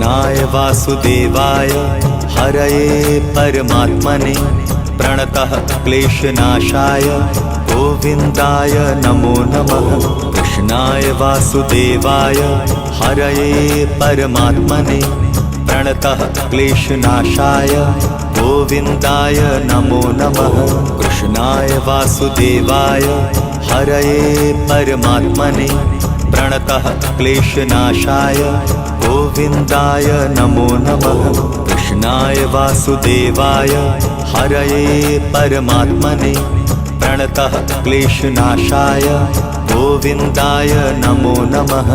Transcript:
कृष्णाय वासुदेवाय हरये परमात्मने प्रणतः क्लेशनाशाय गोविन्दाय नमो नमः। कृष्णाय वासुदेवाय हरये परमात्मने प्रणतः क्लेशनाशाय गोविन्दाय नमो नमः। कृष्णाय वासुदेवाय हरये परमात्मने प्रणतः क्लेशनाशाय गोविन्दाय नमो नमः। कृष्णाय वासुदेवाय हरये परमात्मने प्रणतः क्लेशनाशाय गोविन्दाय नमो नमः।